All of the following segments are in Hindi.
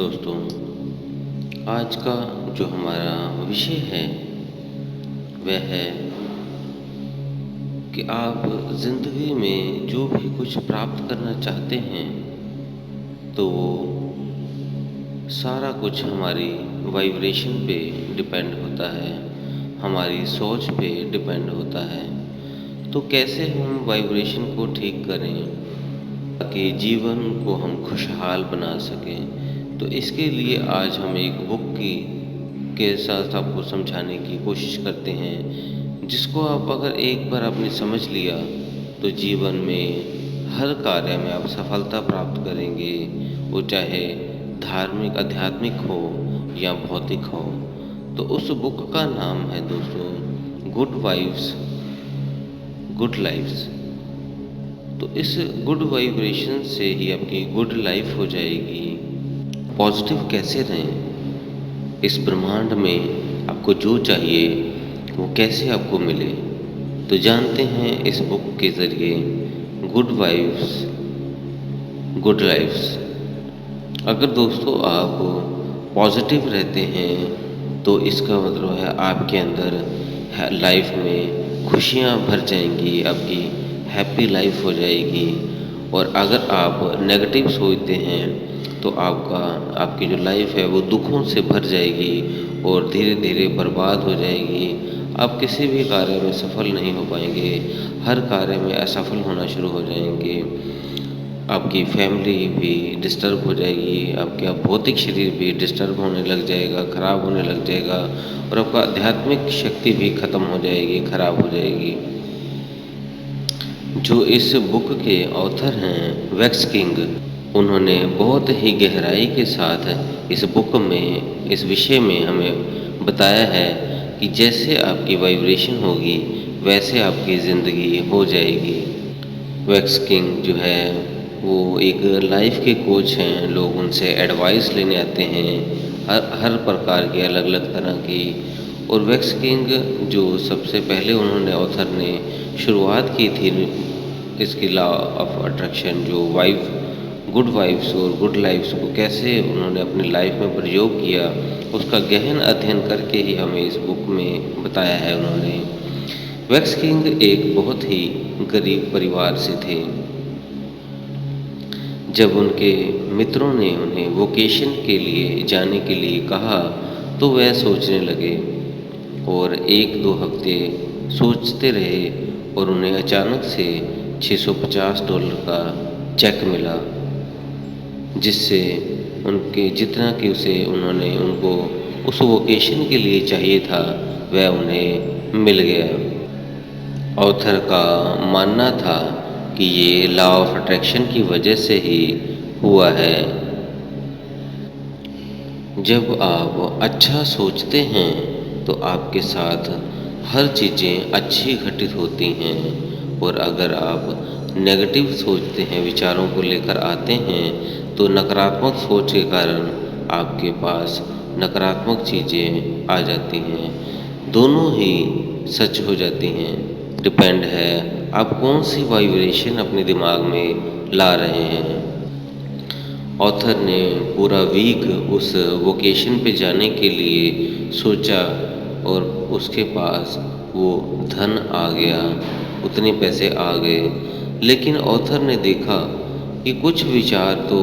दोस्तों, आज का जो हमारा विषय है वह है कि आप ज़िंदगी में जो भी कुछ प्राप्त करना चाहते हैं तो वो सारा कुछ हमारी वाइब्रेशन पे डिपेंड होता है, हमारी सोच पे डिपेंड होता है। तो कैसे हम वाइब्रेशन को ठीक करें ताकि जीवन को हम खुशहाल बना सकें। तो इसके लिए आज हम एक बुक के साथ आपको समझाने की कोशिश करते हैं, जिसको आप अगर एक बार आपने समझ लिया तो जीवन में हर कार्य में आप सफलता प्राप्त करेंगे, वो चाहे धार्मिक आध्यात्मिक हो या भौतिक हो। तो उस बुक का नाम है दोस्तों गुड वाइब्स गुड लाइफ्स। तो इस गुड वाइब्रेशन से ही आपकी गुड लाइफ हो जाएगी। पॉजिटिव कैसे रहें, इस ब्रह्मांड में आपको जो चाहिए वो कैसे आपको मिले, तो जानते हैं इस बुक के ज़रिए गुड वाइब्स गुड लाइफ्स। अगर दोस्तों आप पॉजिटिव रहते हैं तो इसका मतलब है आपके अंदर लाइफ में खुशियाँ भर जाएंगी, आपकी हैप्पी लाइफ हो जाएगी। और अगर आप नेगेटिव सोचते हैं तो आपकी जो लाइफ है वो दुखों से भर जाएगी और धीरे धीरे बर्बाद हो जाएगी। आप किसी भी कार्य में सफल नहीं हो पाएंगे, हर कार्य में असफल होना शुरू हो जाएंगे। आपकी फैमिली भी डिस्टर्ब हो जाएगी, आपका भौतिक शरीर भी डिस्टर्ब होने लग जाएगा, ख़राब होने लग जाएगा, और आपका आध्यात्मिक शक्ति भी ख़त्म हो जाएगी, ख़राब हो जाएगी। जो इस बुक के ऑथर हैं वैक्स किंग, उन्होंने बहुत ही गहराई के साथ इस बुक में इस विषय में हमें बताया है कि जैसे आपकी वाइब्रेशन होगी वैसे आपकी ज़िंदगी हो जाएगी। वैक्स किंग जो है वो एक लाइफ के कोच हैं, लोग उनसे एडवाइस लेने आते हैं हर प्रकार की अलग अलग तरह की। और वैक्स किंग जो सबसे पहले उन्होंने ऑथर ने शुरुआत की थी इसकी लॉ ऑफ अट्रैक्शन, जो गुड वाइब्स और गुड लाइफ्स को कैसे उन्होंने अपनी लाइफ में प्रयोग किया, उसका गहन अध्ययन करके ही हमें इस बुक में बताया है उन्होंने। वैक्स किंग एक बहुत ही गरीब परिवार से थे। जब उनके मित्रों ने उन्हें वोकेशन के लिए जाने के लिए कहा तो वह सोचने लगे और 1-2 हफ्ते सोचते रहे और उन्हें अचानक से $650 का चेक मिला, जिससे उनके जितना कि उन्होंने उनको उस वोकेशन के लिए चाहिए था वह उन्हें मिल गया। ऑथर का मानना था कि ये लॉ ऑफ अट्रैक्शन की वजह से ही हुआ है। जब आप अच्छा सोचते हैं तो आपके साथ हर चीज़ें अच्छी घटित होती हैं, और अगर आप नेगेटिव सोचते हैं, विचारों को लेकर आते हैं, तो नकारात्मक सोच के कारण आपके पास नकारात्मक चीज़ें आ जाती हैं। दोनों ही सच हो जाती हैं। डिपेंड है आप कौन सी वाइब्रेशन अपने दिमाग में ला रहे हैं। ऑथर ने पूरा वीक उस वोकेशन पे जाने के लिए सोचा और उसके पास वो धन आ गया, उतने पैसे आ गए। लेकिन ऑथर ने देखा कि कुछ विचार तो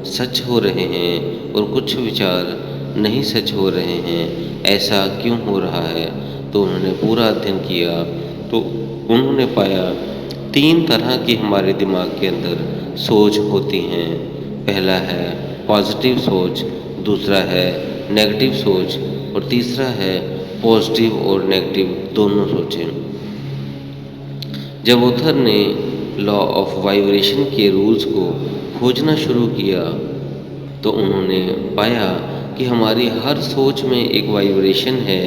सच हो रहे हैं और कुछ विचार नहीं सच हो रहे हैं, ऐसा क्यों हो रहा है। तो उन्होंने पूरा अध्ययन किया तो उन्होंने पाया 3 तरह की हमारे दिमाग के अंदर सोच होती हैं। पहला है पॉजिटिव सोच, दूसरा है नेगेटिव सोच, और तीसरा है पॉजिटिव और नेगेटिव दोनों सोचें। जब ऑथर ने लॉ ऑफ वाइब्रेशन के रूल्स को खोजना शुरू किया तो उन्होंने पाया कि हमारी हर सोच में एक वाइब्रेशन है।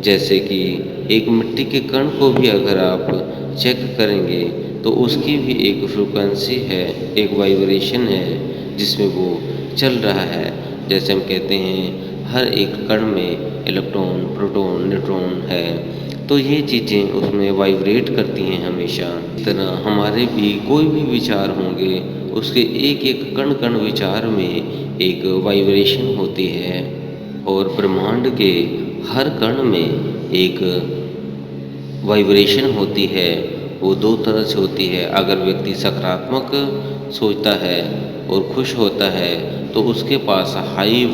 जैसे कि एक मिट्टी के कण को भी अगर आप चेक करेंगे तो उसकी भी एक फ्रीक्वेंसी है, एक वाइब्रेशन है जिसमें वो चल रहा है। जैसे हम कहते हैं हर एक कण में इलेक्ट्रॉन, प्रोटॉन, न्यूट्रॉन है, तो ये चीज़ें उसमें वाइब्रेट करती हैं हमेशा। इस तरह हमारे भी कोई भी विचार होंगे, उसके एक-एक कण-कण विचार में एक वाइब्रेशन होती है और ब्रह्मांड के हर कण में एक वाइब्रेशन होती है। वो 2 तरह से होती है। अगर व्यक्ति सकारात्मक सोचता है और खुश होता है, तो उसके पास हाई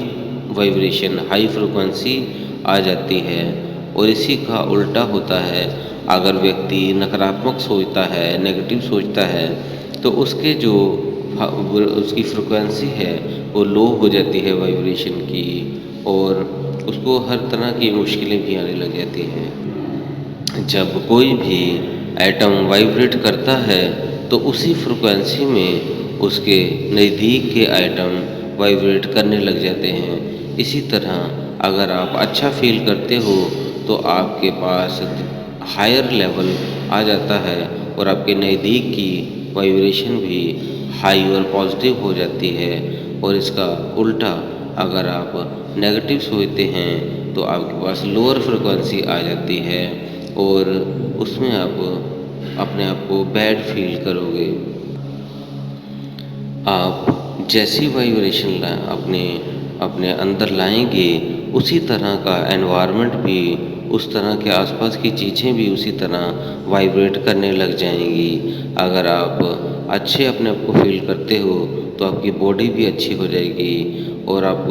वाइब्रेशन, हाई फ्रीक्वेंसी आ जाती है और इसी का उल्टा होता है। अगर व्यक्ति नकारात्मक सोचता है, नेगेटिव सोचता है, तो उसके जो उसकी फ्रीक्वेंसी है वो लो हो जाती है वाइब्रेशन की और उसको हर तरह की मुश्किलें भी आने लग जाती हैं। जब कोई भी एटम वाइब्रेट करता है, तो उसी फ्रीक्वेंसी में उसके नज़दीक के एटम वाइब्रेट करने लग जाते हैं। इसी तरह अगर आप अच्छा फ़ील करते हो, तो आपके पास हायर लेवल आ जाता है और आपके नज़दीक की वाइब्रेशन भी हाई और पॉजिटिव हो जाती है। और इसका उल्टा अगर आप नेगेटिव सोचते हैं, तो आपके पास लोअर फ्रीक्वेंसी आ जाती है और उसमें आप अपने आप को बैड फील करोगे। आप जैसी वाइब्रेशन अपने अपने अंदर लाएंगे, उसी तरह का एनवायरनमेंट भी, उस तरह के आसपास की चीज़ें भी उसी तरह वाइब्रेट करने लग जाएंगी। अगर आप अच्छे अपने आप को फील करते हो, तो आपकी बॉडी भी अच्छी हो जाएगी और आप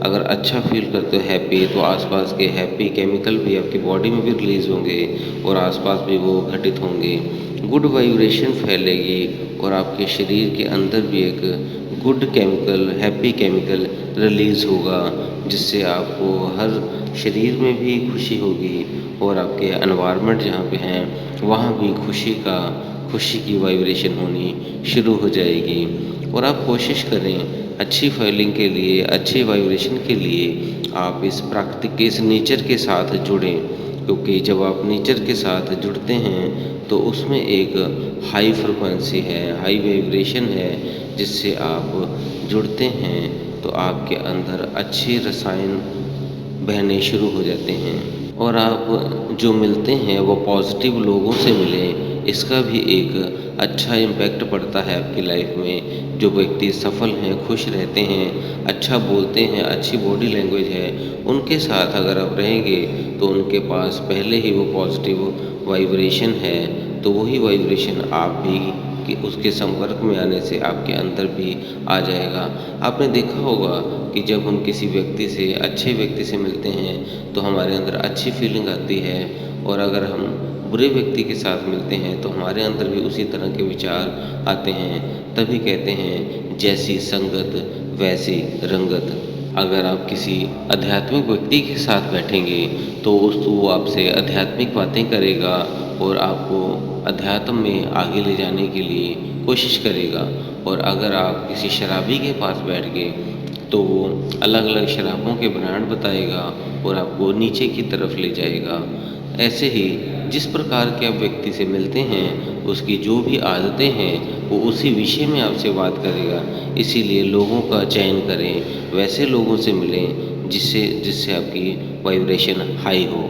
अगर अच्छा फील करते हो हैप्पी, तो आसपास के हैप्पी केमिकल भी आपकी बॉडी में भी रिलीज़ होंगे और आसपास भी वो घटित होंगे। गुड वाइब्रेशन फैलेगी और आपके शरीर के अंदर भी एक good chemical, happy chemical release होगा, जिससे आपको हर शरीर में भी खुशी होगी और आपके एनवायरनमेंट जहाँ पे हैं, वहाँ भी खुशी की वाइब्रेशन होनी शुरू हो जाएगी। और आप कोशिश करें अच्छी फीलिंग के लिए, अच्छे वाइब्रेशन के लिए आप इस प्राकृतिक के, इस नेचर के साथ जुड़ें, क्योंकि जब आप नेचर के साथ जुड़ते हैं, तो उसमें एक हाई फ्रिक्वेंसी है, हाई वाइब्रेशन है, जिससे आप जुड़ते हैं तो आपके अंदर अच्छे रसायन बहने शुरू हो जाते हैं और आप जो मिलते हैं वो पॉजिटिव लोगों से मिलें। इसका भी एक अच्छा इम्पैक्ट पड़ता है आपकी लाइफ में। जो व्यक्ति सफल हैं, खुश रहते हैं, अच्छा बोलते हैं, अच्छी बॉडी लैंग्वेज है, उनके साथ अगर आप रहेंगे, तो उनके पास पहले ही वो पॉजिटिव वाइब्रेशन है, तो वही वाइब्रेशन आप भी कि उसके संपर्क में आने से आपके अंदर भी आ जाएगा। आपने देखा होगा कि जब हम किसी व्यक्ति से, अच्छे व्यक्ति से मिलते हैं, तो हमारे अंदर अच्छी फीलिंग आती है और अगर हम बुरे व्यक्ति के साथ मिलते हैं, तो हमारे अंदर भी उसी तरह के विचार आते हैं। तभी कहते हैं, जैसी संगत वैसी रंगत। अगर आप किसी आध्यात्मिक व्यक्ति के साथ बैठेंगे, तो वो आपसे आध्यात्मिक बातें करेगा और आपको अध्यात्म में आगे ले जाने के लिए कोशिश करेगा। और अगर आप किसी शराबी के पास बैठ गए, तो वो अलग अलग शराबों के ब्रांड बताएगा और आपको नीचे की तरफ ले जाएगा। ऐसे ही जिस प्रकार के आप व्यक्ति से मिलते हैं, उसकी जो भी आदतें हैं, वो उसी विषय में आपसे बात करेगा। इसीलिए लोगों का चयन करें, वैसे लोगों से मिलें जिससे जिससे आपकी वाइब्रेशन हाई हो।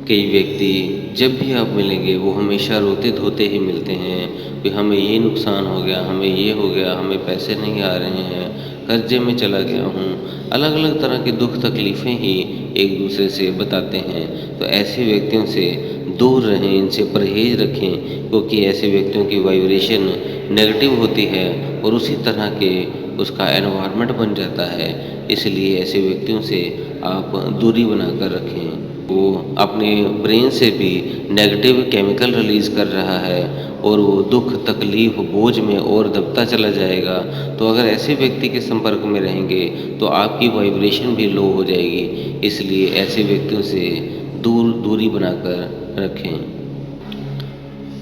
कई व्यक्ति जब भी आप मिलेंगे, वो हमेशा रोते धोते ही मिलते हैं कि हमें ये नुकसान हो गया, हमें ये हो गया, हमें पैसे नहीं आ रहे हैं, कर्जे में चला गया हूँ। अलग अलग तरह की दुख तकलीफ़ें ही एक दूसरे से बताते हैं। तो ऐसे व्यक्तियों से दूर रहें, इनसे परहेज़ रखें, क्योंकि ऐसे व्यक्तियों की वाइब्रेशन नेगेटिव होती है और उसी तरह के उसका एनवायरनमेंट बन जाता है। इसलिए ऐसे व्यक्तियों से आप दूरी बनाकर रखें। वो अपने ब्रेन से भी नेगेटिव केमिकल रिलीज़ कर रहा है और वो दुख, तकलीफ़, बोझ में और दबता चला जाएगा। तो अगर ऐसे व्यक्ति के संपर्क में रहेंगे, तो आपकी वाइब्रेशन भी लो हो जाएगी। इसलिए ऐसे व्यक्तियों से दूरी बनाकर रखें।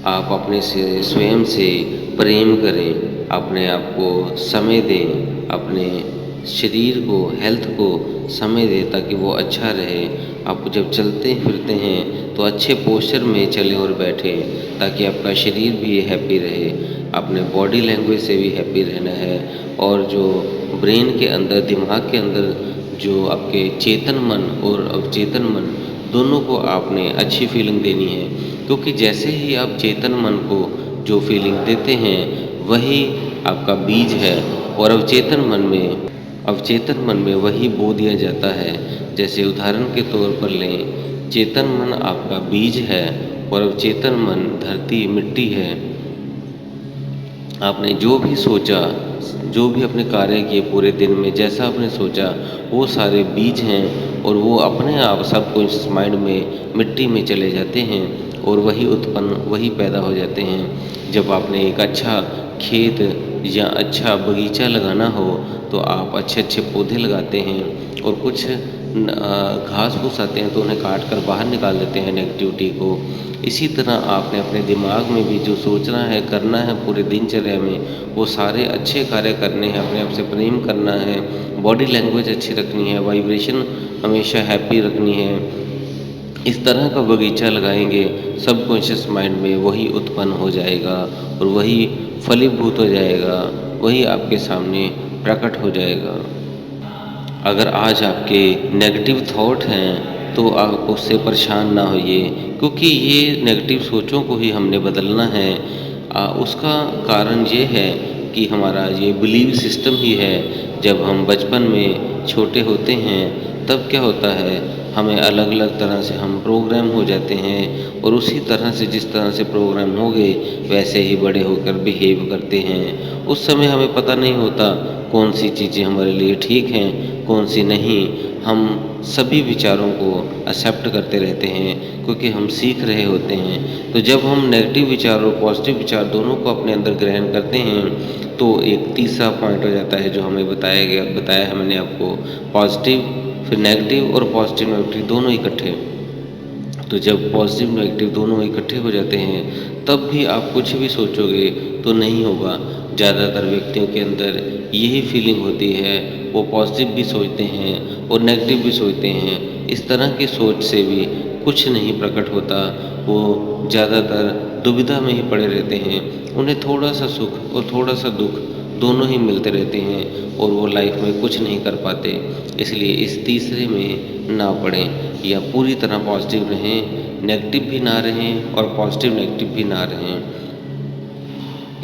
आप अपने से स्वयं से प्रेम करें, अपने आप को समय दें, अपने शरीर को, हेल्थ को समय दें ताकि वो अच्छा रहे। आप जब चलते फिरते हैं, तो अच्छे पोस्चर में चलें और बैठें ताकि आपका शरीर भी हैप्पी रहे। अपने बॉडी लैंग्वेज से भी हैप्पी रहना है और जो ब्रेन के अंदर, दिमाग के अंदर जो आपके चेतन मन और अवचेतन मन दोनों को आपने अच्छी फीलिंग देनी है, क्योंकि जैसे ही आप चेतन मन को जो फीलिंग देते हैं वही आपका बीज है, और अवचेतन मन में वही बो दिया जाता है। जैसे उदाहरण के तौर पर लें, चेतन मन आपका बीज है और अवचेतन मन धरती मिट्टी है। आपने जो भी सोचा, जो भी अपने कार्य किए पूरे दिन में, जैसा आपने सोचा वो सारे बीज हैं, और वो अपने आप सबकॉन्शियस माइंड में मिट्टी में चले जाते हैं और वही पैदा हो जाते हैं। जब आपने एक अच्छा खेत या अच्छा बगीचा लगाना हो तो आप अच्छे अच्छे पौधे लगाते हैं, और कुछ घास फूस आते हैं तो उन्हें काट कर बाहर निकाल देते हैं नेगेटिविटी को। इसी तरह आपने अपने दिमाग में भी जो सोचना है, करना है पूरे दिनचर्या में, वो सारे अच्छे कार्य करने हैं, अपने आप से प्रेम करना है, बॉडी लैंग्वेज अच्छी रखनी है, वाइब्रेशन हमेशा हैप्पी रखनी है। इस तरह का बगीचा लगाएंगे, सबकॉन्शियस माइंड में वही उत्पन्न हो जाएगा और वही फलीभूत हो जाएगा, वही आपके सामने प्रकट हो जाएगा। अगर आज आपके नेगेटिव थॉट हैं तो आप उससे परेशान ना होइए, क्योंकि ये नेगेटिव सोचों को ही हमने बदलना है। उसका कारण ये है कि हमारा ये बिलीव सिस्टम ही है। जब हम बचपन में छोटे होते हैं तब क्या होता है, हमें अलग अलग तरह से हम प्रोग्राम हो जाते हैं, और उसी तरह से जिस तरह से प्रोग्राम हो गए वैसे ही बड़े होकर बिहेव करते हैं। उस समय हमें पता नहीं होता कौन सी चीज़ें हमारे लिए ठीक हैं, कौन सी नहीं। हम सभी विचारों को एक्सेप्ट करते रहते हैं क्योंकि हम सीख रहे होते हैं। तो जब हम नेगेटिव विचार और पॉजिटिव विचार दोनों को अपने अंदर ग्रहण करते हैं तो एक तीसरा पॉइंट हो जाता है जो हमें बताया है मैंने आपको, पॉजिटिव, फिर नेगेटिव और पॉजिटिव नेगेटिव दोनों इकट्ठे। तो जब पॉजिटिव नेगेटिव दोनों इकट्ठे हो जाते हैं तब भी आप कुछ भी सोचोगे तो नहीं होगा। ज़्यादातर व्यक्तियों के अंदर यही फीलिंग होती है, वो पॉजिटिव भी सोचते हैं और नेगेटिव भी सोचते हैं। इस तरह की सोच से भी कुछ नहीं प्रकट होता, वो ज़्यादातर दुविधा में ही पड़े रहते हैं। उन्हें थोड़ा सा सुख और थोड़ा सा दुख दोनों ही मिलते रहते हैं और वो लाइफ में कुछ नहीं कर पाते। इसलिए इस तीसरे में ना पड़ें, या पूरी तरह पॉजिटिव रहें, नेगेटिव भी ना रहें और पॉजिटिव नेगेटिव भी ना रहें।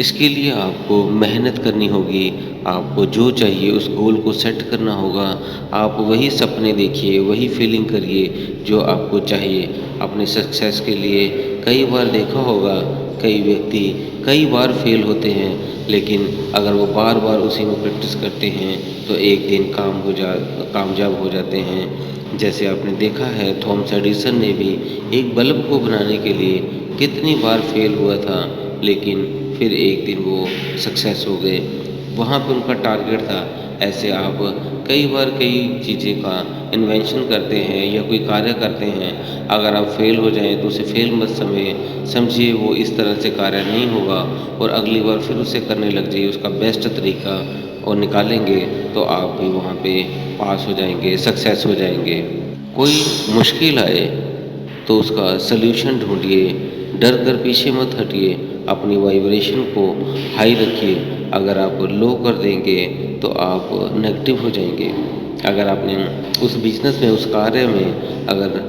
इसके लिए आपको मेहनत करनी होगी, आपको जो चाहिए उस गोल को सेट करना होगा। आप वही सपने देखिए, वही फीलिंग करिए जो आपको चाहिए अपने सक्सेस के लिए। कई बार देखा होगा, कई व्यक्ति कई बार फेल होते हैं, लेकिन अगर वो बार बार उसी में प्रैक्टिस करते हैं तो एक दिन कामयाब हो जाते हैं। जैसे आपने देखा है, थॉमस एडिसन ने भी एक बल्ब को बनाने के लिए कितनी बार फेल हुआ था, लेकिन फिर एक दिन वो सक्सेस हो गए। वहाँ पे उनका टारगेट था। ऐसे आप कई बार कई चीज़ें का इन्वेंशन करते हैं या कोई कार्य करते हैं, अगर आप फेल हो जाएं तो उसे फेल मत समझिए, वो इस तरह से कार्य नहीं होगा, और अगली बार फिर उसे करने लग जाइए, उसका बेस्ट तरीका और निकालेंगे तो आप भी वहाँ पे पास हो जाएंगे, सक्सेस हो जाएंगे। कोई मुश्किल आए तो उसका सल्यूशन ढूंढिए, डर कर पीछे मत हटिए, अपनी वाइब्रेशन को हाई रखिए। अगर आप लो कर देंगे तो आप नेगेटिव हो जाएंगे। अगर आपने उस बिजनेस में, उस कार्य में अगर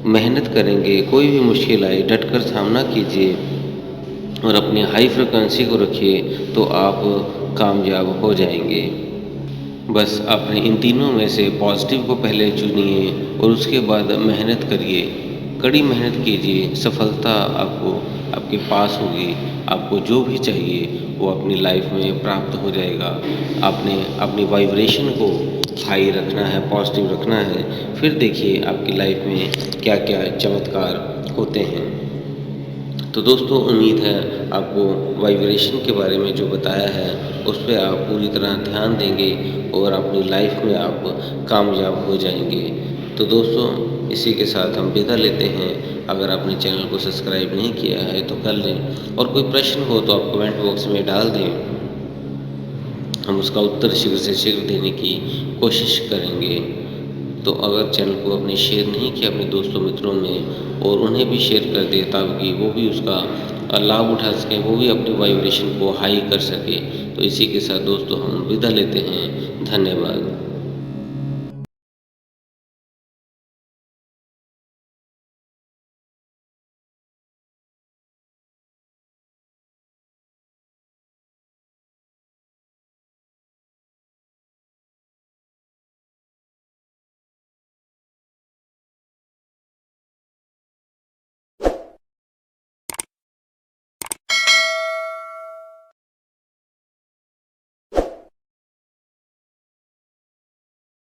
मेहनत करेंगे, कोई भी मुश्किल आए डट कर सामना कीजिए और अपनी हाई फ्रिक्वेंसी को रखिए तो आप कामयाब हो जाएंगे। बस अपने इन तीनों में से पॉजिटिव को पहले चुनिए और उसके बाद मेहनत करिए, कड़ी मेहनत कीजिए, सफलता आपको आपके पास होगी। आपको जो भी चाहिए वो अपनी लाइफ में प्राप्त हो जाएगा। आपने अपनी वाइब्रेशन को हाई रखना है, पॉजिटिव रखना है, फिर देखिए आपकी लाइफ में क्या क्या चमत्कार होते हैं। तो दोस्तों, उम्मीद है आपको वाइब्रेशन के बारे में जो बताया है उस पर आप पूरी तरह ध्यान देंगे और अपनी लाइफ में आप कामयाब हो जाएंगे। तो दोस्तों, इसी के साथ हम विदा लेते हैं। अगर आपने चैनल को सब्सक्राइब नहीं किया है तो कर लें, और कोई प्रश्न हो तो आप कमेंट बॉक्स में डाल दें, हम उसका उत्तर शीघ्र से शीघ्र देने की कोशिश करेंगे। तो अगर चैनल को आपने शेयर नहीं किया अपने दोस्तों मित्रों में, और उन्हें भी शेयर कर दे ताकि वो भी उसका लाभ उठा सकें, वो भी अपनी वाइब्रेशन को हाई कर सके। तो इसी के साथ दोस्तों हम विदा लेते हैं। धन्यवाद।